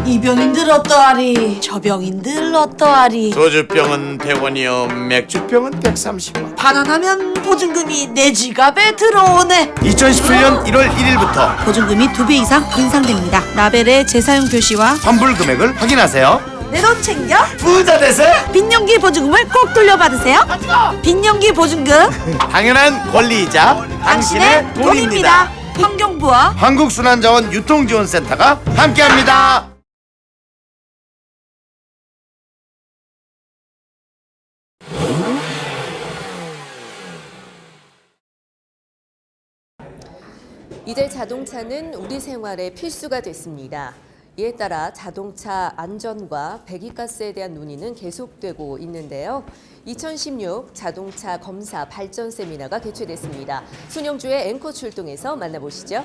이 병인들 어떠하리? 저 병인들 어떠하리? 소주병은 100원이요 맥주병은 130원. 반환하면 보증금이 내 지갑에 들어오네. 2017년 1월 1일부터 보증금이 2배 이상 인상됩니다. 라벨의 재사용 표시와 환불 금액을 확인하세요. 내 돈 챙겨 부자 되세요. 빈년기 보증금을 꼭 돌려받으세요. 빈년기 보증금 당연한 권리이자 당신의 돈입니다. 환경부와 한국순환자원 유통지원센터가 함께합니다. 이제 자동차는 우리 생활의 필수가 됐습니다. 이에 따라 자동차 안전과 배기가스에 대한 논의는 계속되고 있는데요. 2016 자동차 검사 발전 세미나가 개최됐습니다. 손영주의 앵커 출동해서 만나보시죠.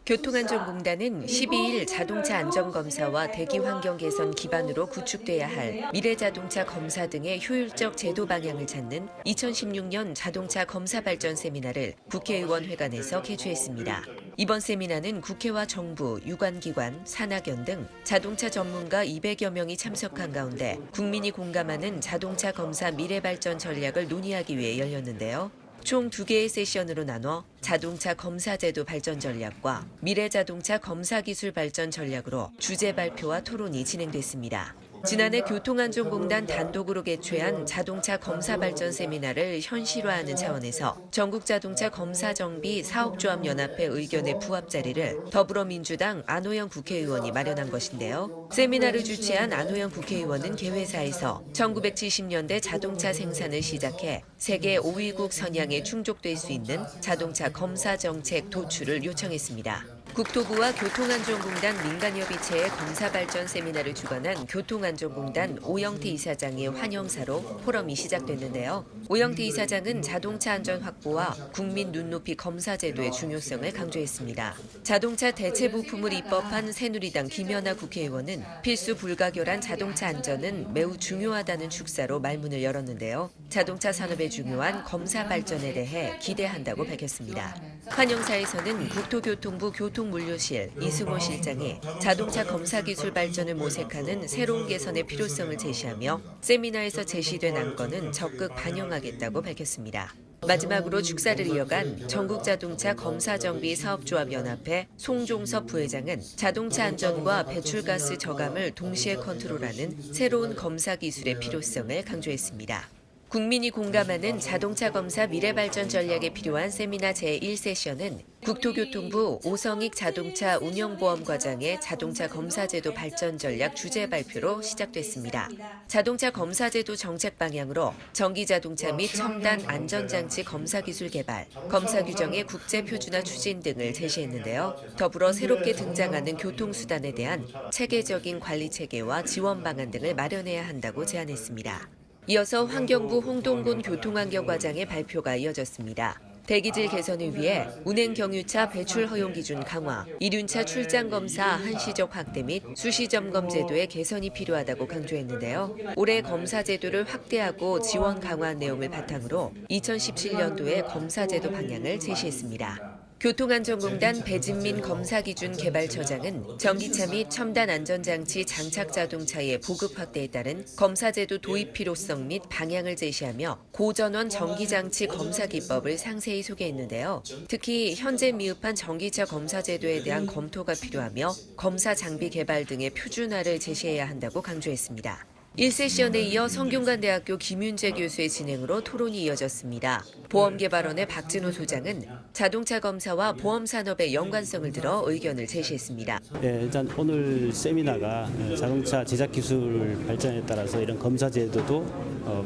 교통안전공단은 12일 자동차 안전검사와 대기 환경 개선 기반으로 구축돼야 할 미래자동차 검사 등의 효율적 제도 방향을 찾는 2016년 자동차 검사 발전 세미나를 국회의원회관에서 개최했습니다. 이번 세미나는 국회와 정부, 유관기관, 산학연 등 자동차 전문가 200여 명이 참석한 가운데 국민이 공감하는 자동차 검사 미래발전 전략을 논의하기 위해 열렸는데요. 총 2개의 세션으로 나눠 자동차 검사제도 발전 전략과 미래자동차 검사기술 발전 전략으로 주제 발표와 토론이 진행됐습니다. 지난해 교통안전공단 단독으로 개최한 자동차 검사 발전 세미나를 현실화하는 차원에서 전국자동차 검사정비 사업조합연합회 의견의 부합 자리를 더불어민주당 안호영 국회의원이 마련한 것인데요. 세미나를 주최한 안호영 국회의원은 개회사에서 1970년대 자동차 생산을 시작해 세계 5위국 선양에 충족될 수 있는 자동차 검사 정책 도출을 요청했습니다. 국토부와 교통안전공단 민간협의체의 검사발전 세미나를 주관한 교통안전공단 오영태 이사장의 환영사로 포럼이 시작됐는데요. 오영태 이사장은 자동차 안전 확보와 국민 눈높이 검사 제도의 중요성을 강조했습니다. 자동차 대체 부품을 입법한 새누리당 김연아 국회의원은 필수 불가결한 자동차 안전은 매우 중요하다는 축사로 말문을 열었는데요. 자동차 산업에 중요한 검사 발전에 대해 기대한다고 밝혔습니다. 환영사에서는 국토교통부 교통물류실 이승호 실장이 자동차 검사 기술 발전을 모색하는 새로운 개선의 필요성을 제시하며 세미나에서 제시된 안건은 적극 반영하겠다고 밝혔습니다. 마지막으로 축사를 이어간 전국자동차 검사정비사업조합연합회 송종섭 부회장은 자동차 안전과 배출가스 저감을 동시에 컨트롤하는 새로운 검사 기술의 필요성을 강조했습니다. 국민이 공감하는 자동차 검사 미래발전 전략에 필요한 세미나 제1세션은 국토교통부 오성익 자동차 운영보험과장의 자동차 검사제도 발전 전략 주제 발표로 시작됐습니다. 자동차 검사제도 정책 방향으로 전기자동차 및 첨단 안전장치 검사기술 개발, 검사 규정의 국제 표준화 추진 등을 제시했는데요. 더불어 새롭게 등장하는 교통수단에 대한 체계적인 관리체계와 지원 방안 등을 마련해야 한다고 제안했습니다. 이어서 환경부 홍동곤 교통환경과장의 발표가 이어졌습니다. 대기질 개선을 위해 운행 경유차 배출 허용 기준 강화, 이륜차 출장 검사 한시적 확대 및 수시 점검 제도의 개선이 필요하다고 강조했는데요. 올해 검사 제도를 확대하고 지원 강화한 내용을 바탕으로 2017년도에 검사 제도 방향을 제시했습니다. 교통안전공단 배진민 검사기준개발처장은 전기차 및 첨단 안전장치 장착 자동차의 보급 확대에 따른 검사제도 도입 필요성 및 방향을 제시하며 고전원 전기장치 검사 기법을 상세히 소개했는데요. 특히 현재 미흡한 전기차 검사제도에 대한 검토가 필요하며 검사 장비 개발 등의 표준화를 제시해야 한다고 강조했습니다. 1세션에 이어 성균관대학교 김윤재 교수의 진행으로 토론이 이어졌습니다. 보험개발원의 박진호 소장은 자동차 검사와 보험 산업의 연관성을 들어 의견을 제시했습니다. 네, 일단 오늘 세미나가 자동차 제작 기술 발전에 따라서 이런 검사 제도도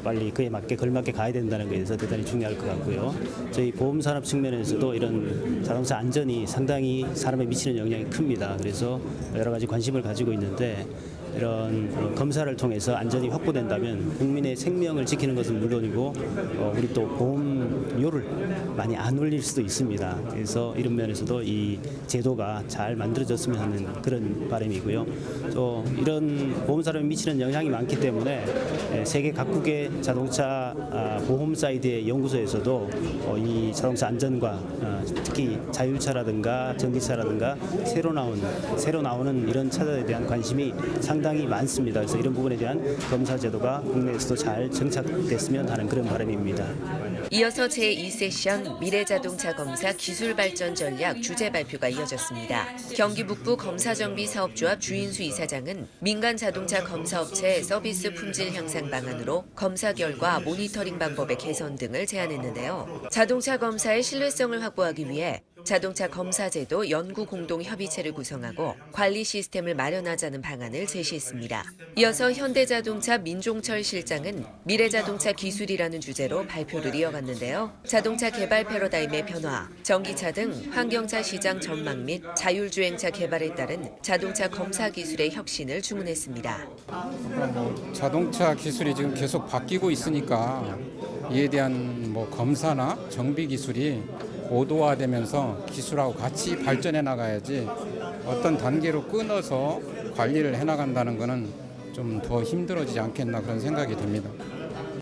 빨리 그에 맞게 걸맞게 가야 된다는 것에서 대단히 중요할 것 같고요. 저희 보험 산업 측면에서도 이런 자동차 안전이 상당히 사람에 미치는 영향이 큽니다. 그래서 여러 가지 관심을 가지고 있는데 이런 검사를 통해서 안전이 확보된다면 국민의 생명을 지키는 것은 물론이고 우리 또 보험료를 많이 안 올릴 수도 있습니다. 그래서 이런 면에서도 이 제도가 잘 만들어졌으면 하는 그런 바람이고요. 또 이런 보험사업에 미치는 영향이 많기 때문에 세계 각국의 자동차 보험 사이드의 연구소에서도 이 자동차 안전과 특히 자율차라든가 전기차라든가 새로 나오는 이런 차들에 대한 관심이 상당히 많습니다. 그래서 이런 부분에 대한 검사 제도가 국내에서도 잘 정착됐으면 하는 그런 바람입니다. 이어서 제2세션 미래자동차 검사 기술발전 전략 주제 발표가 이어졌습니다. 경기 북부 검사정비사업조합 주인수 이사장은 민간 자동차 검사업체 서비스 품질 향상 방안으로 검사 결과 모니터링 방법의 개선 등을 제안했는데요. 자동차 검사의 신뢰성을 확보하기 위해 자동차 검사제도 연구공동협의체를 구성하고 관리 시스템을 마련하자는 방안을 제시했습니다. 이어서 현대자동차 민종철 실장은 미래자동차 기술이라는 주제로 발표를 이어갔는데요. 자동차 개발 패러다임의 변화, 전기차 등 환경차 시장 전망 및 자율주행차 개발에 따른 자동차 검사 기술의 혁신을 주문했습니다. 자동차 기술이 지금 계속 바뀌고 있으니까 이에 대한 검사나 정비 기술이 고도화되면서 기술하고 같이 발전해 나가야지 어떤 단계로 끊어서 관리를 해나간다는 것은 좀 더 힘들어지지 않겠나 그런 생각이 듭니다.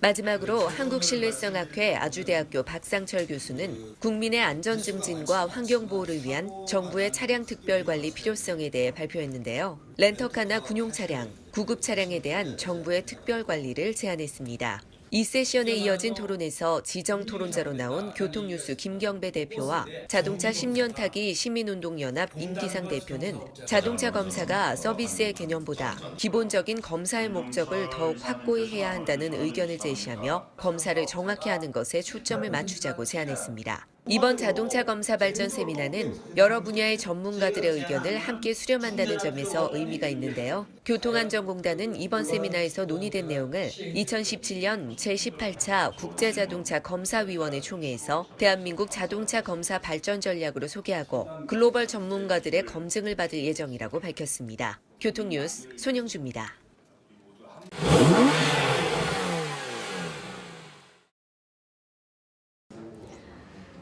마지막으로 한국신뢰성학회 아주대학교 박상철 교수는 국민의 안전 증진과 환경 보호를 위한 정부의 차량 특별 관리 필요성에 대해 발표했는데요. 렌터카나 군용 차량, 구급 차량에 대한 정부의 특별 관리를 제안했습니다. 이 세션에 이어진 토론에서 지정 토론자로 나온 교통뉴스 김경배 대표와 자동차 10년 타기 시민운동연합 임기상 대표는 자동차 검사가 서비스의 개념보다 기본적인 검사의 목적을 더욱 확고히 해야 한다는 의견을 제시하며 검사를 정확히 하는 것에 초점을 맞추자고 제안했습니다. 이번 자동차 검사 발전 세미나는 여러 분야의 전문가들의 의견을 함께 수렴한다는 점에서 의미가 있는데요. 교통안전공단은 이번 세미나에서 논의된 내용을 2017년 제18차 국제자동차 검사위원회 총회에서 대한민국 자동차 검사 발전 전략으로 소개하고 글로벌 전문가들의 검증을 받을 예정이라고 밝혔습니다. 교통뉴스 손영주입니다.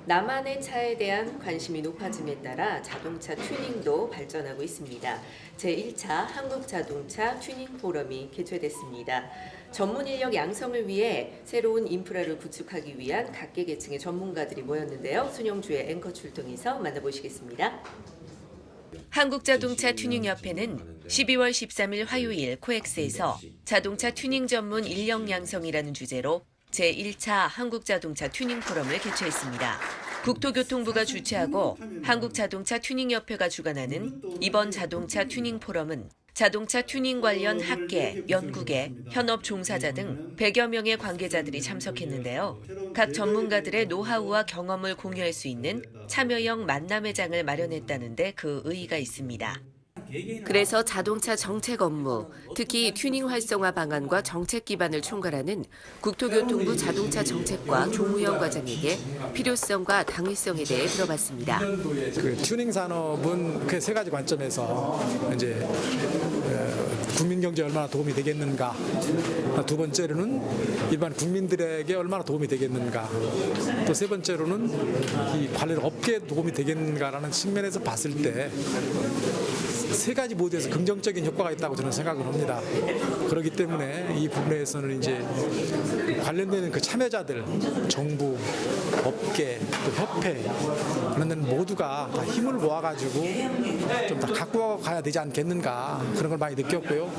나만의 차에 대한 관심이 높아짐에 따라 자동차 튜닝도 발전하고 있습니다. 제1차 한국자동차 튜닝 포럼이 개최됐습니다. 전문 인력 양성을 위해 새로운 인프라를 구축하기 위한 각계계층의 전문가들이 모였는데요. 손영주의 앵커 출동해서 만나보시겠습니다. 한국자동차 튜닝협회는 12월 13일 화요일 코엑스에서 자동차 튜닝 전문 인력 양성이라는 주제로 제1차 한국자동차 튜닝 포럼을 개최했습니다. 국토교통부가 주최하고 한국자동차 튜닝협회가 주관하는 이번 자동차 튜닝 포럼은 자동차 튜닝 관련 학계, 연구계, 현업 종사자 등 100여 명의 관계자들이 참석했는데요. 각 전문가들의 노하우와 경험을 공유할 수 있는 참여형 만남의 장을 마련했다는데 그 의의가 있습니다. 그래서 자동차 정책 업무, 특히 튜닝 활성화 방안과 정책 기반을 총괄하는 국토교통부 자동차 정책과 조무영 과장에게 필요성과 당위성에 대해 들어봤습니다. 그 튜닝 산업은 그 세 가지 관점에서 이제 국민 경제에 얼마나 도움이 되겠는가, 두 번째로는 일반 국민들에게 얼마나 도움이 되겠는가, 또 세 번째로는 이 관련 업계에 도움이 되겠는가라는 측면에서 봤을 때 세 가지 모두에서 긍정적인 효과가 있다고 저는 생각을 합니다. 그렇기 때문에 이 부분에서는 이제 관련되는 그 참여자들, 정부, 업계, 또 협회 그런 데는 모두가 다 힘을 모아가지고 좀 다 갖고 가야 되지 않겠는가 그런 걸 많이 느꼈고요.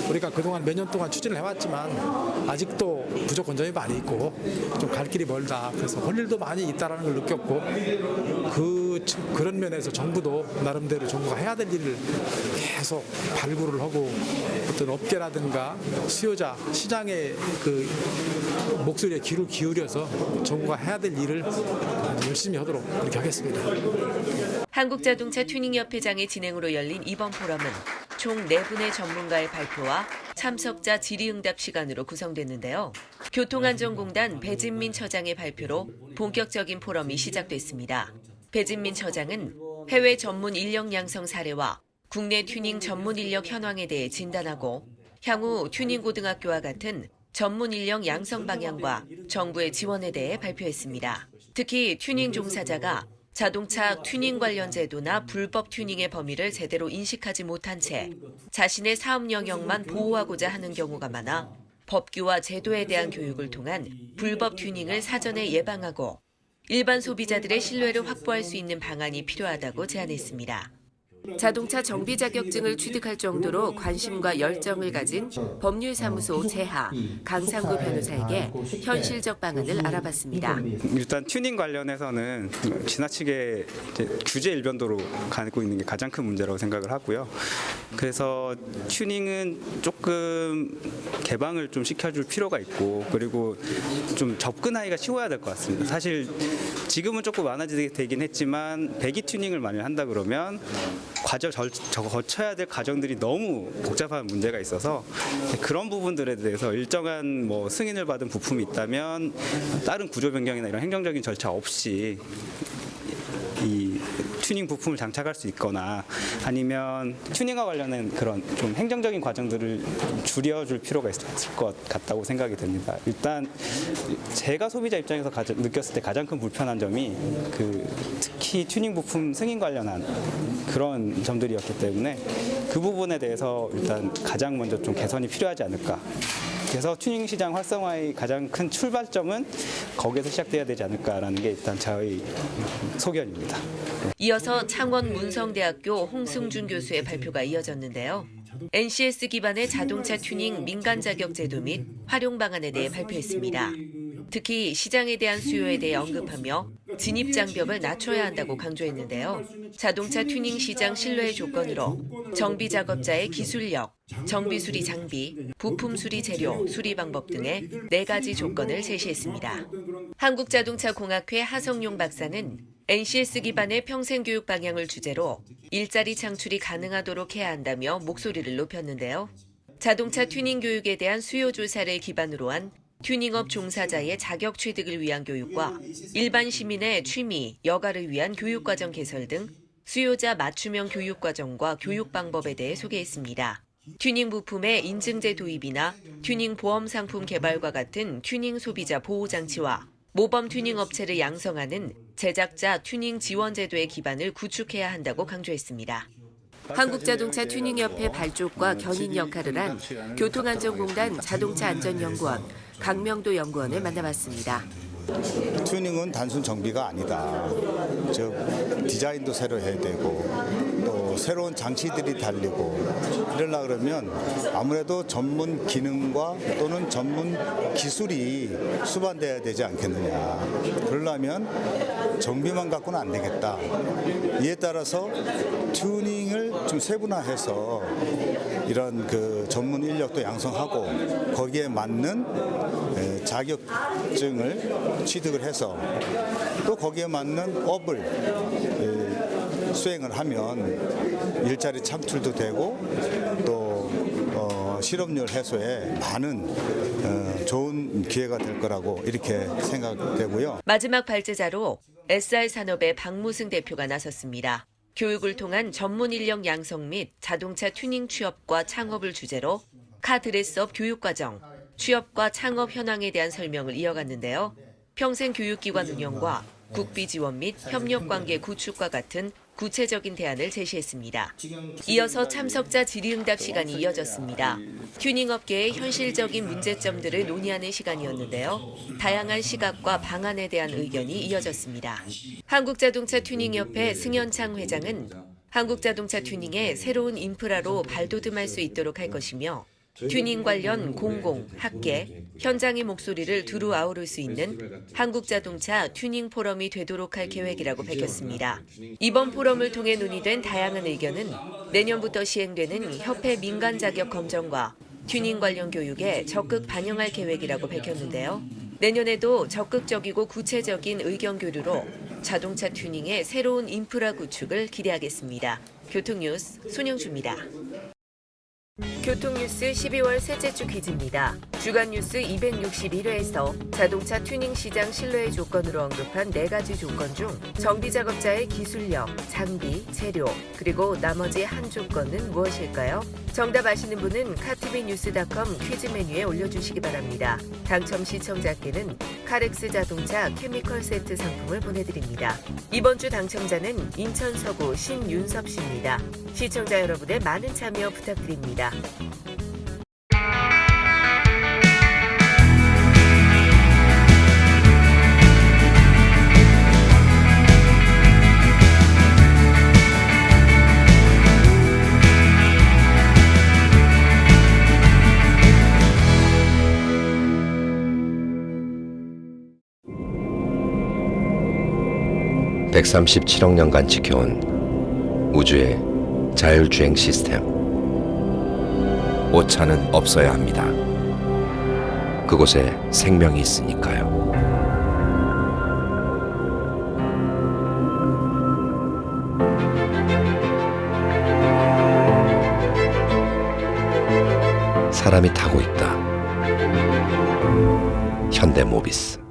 우리가 그동안 몇 년 동안 추진을 해왔지만 아직도 부족한 점이 많이 있고 좀 갈 길이 멀다. 그래서 할 일도 많이 있다라는 걸 느꼈고 그런 면에서 정부도 나름대로 정부가 해야 될 일을 계속 발굴을 하고 어떤 업계라든가 수요자, 시장의 그 목소리에 귀를 기울여서 정부가 해야 될 일을 열심히 하도록 그렇게 하겠습니다. 한국자동차 튜닝협회장의 진행으로 열린 이번 포럼은 총 4분의 전문가의 발표와 참석자 질의응답 시간으로 구성됐는데요. 교통안전공단 배진민 처장의 발표로 본격적인 포럼이 시작됐습니다. 배진민 처장은 해외 전문 인력 양성 사례와 국내 튜닝 전문 인력 현황에 대해 진단하고 향후 튜닝 고등학교와 같은 전문 인력 양성 방향과 정부의 지원에 대해 발표했습니다. 특히 튜닝 종사자가 자동차 튜닝 관련 제도나 불법 튜닝의 범위를 제대로 인식하지 못한 채 자신의 사업 영역만 보호하고자 하는 경우가 많아 법규와 제도에 대한 교육을 통한 불법 튜닝을 사전에 예방하고 일반 소비자들의 신뢰를 확보할 수 있는 방안이 필요하다고 제안했습니다. 자동차 정비 자격증을 취득할 정도로 관심과 열정을 가진 법률사무소 재하 강상구 변호사에게 현실적 방안을 알아봤습니다. 일단 튜닝 관련해서는 지나치게 규제 일변도로 가고 있는 게 가장 큰 문제라고 생각을 하고요. 그래서 튜닝은 조금 개방을 좀 시켜줄 필요가 있고, 그리고 좀 접근하기가 쉬워야 될 것 같습니다. 사실 지금은 조금 많아지게 되긴 했지만 배기 튜닝을 만약 한다 그러면 거쳐야 될 과정들이 너무 복잡한 문제가 있어서 그런 부분들에 대해서 일정한 승인을 받은 부품이 있다면 다른 구조 변경이나 이런 행정적인 절차 없이 이 튜닝 부품을 장착할 수 있거나 아니면 튜닝과 관련된 그런 좀 행정적인 과정들을 좀 줄여줄 필요가 있을 것 같다고 생각이 됩니다. 일단 제가 소비자 입장에서 느꼈을 때 가장 큰 불편한 점이 특히 튜닝 부품 승인 관련한 그런 점들이었기 때문에 그 부분에 대해서 일단 가장 먼저 좀 개선이 필요하지 않을까. 그래서 튜닝 시장 활성화의 가장 큰 출발점은 거기에서 시작돼야 되지 않을까라는 게 일단 저희 소견입니다. 이어서 창원 문성대학교 홍승준 교수의 발표가 이어졌는데요. NCS 기반의 자동차 튜닝 민간 자격 제도 및 활용 방안에 대해 발표했습니다. 특히 시장에 대한 수요에 대해 언급하며 진입 장벽을 낮춰야 한다고 강조했는데요. 자동차 튜닝 시장 신뢰의 조건으로 정비 작업자의 기술력, 정비 수리 장비, 부품 수리 재료, 수리 방법 등의 4가지 조건을 제시했습니다. 한국자동차공학회 하성용 박사는 NCS 기반의 평생교육 방향을 주제로 일자리 창출이 가능하도록 해야 한다며 목소리를 높였는데요. 자동차 튜닝 교육에 대한 수요 조사를 기반으로 한 튜닝업 종사자의 자격 취득을 위한 교육과 일반 시민의 취미, 여가를 위한 교육과정 개설 등 수요자 맞춤형 교육과정과 교육 방법에 대해 소개했습니다. 튜닝 부품의 인증제 도입이나 튜닝 보험 상품 개발과 같은 튜닝 소비자 보호 장치와 모범 튜닝 업체를 양성하는 제작자 튜닝 지원 제도의 기반을 구축해야 한다고 강조했습니다. 한국자동차 튜닝협회 발족과 견인 역할을 한 교통안전공단 자동차안전연구원 강명도 연구원을 만나봤습니다. 튜닝은 단순 정비가 아니다. 즉 디자인도 새로 해야 되고 또 새로운 장치들이 달리고 이러려 그러면 아무래도 전문 기능과 또는 전문 기술이 수반돼야 되지 않겠느냐. 그러려면 정비만 갖고는 안 되겠다. 이에 따라서 튜닝을 좀 세분화해서 이런 전문 인력도 양성하고 거기에 맞는 자격증을 취득을 해서 또 거기에 맞는 업을 수행을 하면 일자리 창출도 되고 또 실업률 해소에 많은 좋은 기회가 될 거라고 이렇게 생각되고요. 마지막 발제자로 SR산업의 박무승 대표가 나섰습니다. 교육을 통한 전문 인력 양성 및 자동차 튜닝 취업과 창업을 주제로 카드레스업 교육과정, 취업과 창업 현황에 대한 설명을 이어갔는데요. 평생교육기관 운영과 국비 지원 및 협력관계 구축과 같은 구체적인 대안을 제시했습니다. 이어서 참석자 질의응답 시간이 이어졌습니다. 튜닝업계의 현실적인 문제점들을 논의하는 시간이었는데요. 다양한 시각과 방안에 대한 의견이 이어졌습니다. 한국자동차 튜닝협회 승현창 회장은 한국자동차 튜닝의 새로운 인프라로 발돋움할 수 있도록 할 것이며 튜닝 관련 공공, 학계, 현장의 목소리를 두루 아우를 수 있는 한국자동차 튜닝 포럼이 되도록 할 계획이라고 밝혔습니다. 이번 포럼을 통해 논의된 다양한 의견은 내년부터 시행되는 협회 민간 자격 검정과 튜닝 관련 교육에 적극 반영할 계획이라고 밝혔는데요. 내년에도 적극적이고 구체적인 의견 교류로 자동차 튜닝의 새로운 인프라 구축을 기대하겠습니다. 교통뉴스 손영주입니다. 교통뉴스 12월 셋째 주 퀴즈입니다. 주간뉴스 261회에서 자동차 튜닝 시장 신뢰의 조건으로 언급한 4가지 조건 중 정비작업자의 기술력, 장비, 재료, 그리고 나머지 한 조건은 무엇일까요? 정답 아시는 분은 카티비뉴스.com 퀴즈 메뉴에 올려주시기 바랍니다. 당첨 시청자께는 카렉스 자동차 케미컬 세트 상품을 보내드립니다. 이번 주 당첨자는 인천 서구 신윤섭 씨입니다. 시청자 여러분의 많은 참여 부탁드립니다. (137억) 년간 지켜온 우주의 자율주행 시스템. 오차는 없어야 합니다. 그곳에 생명이 있으니까요. 사람이 타고 있다. 현대모비스.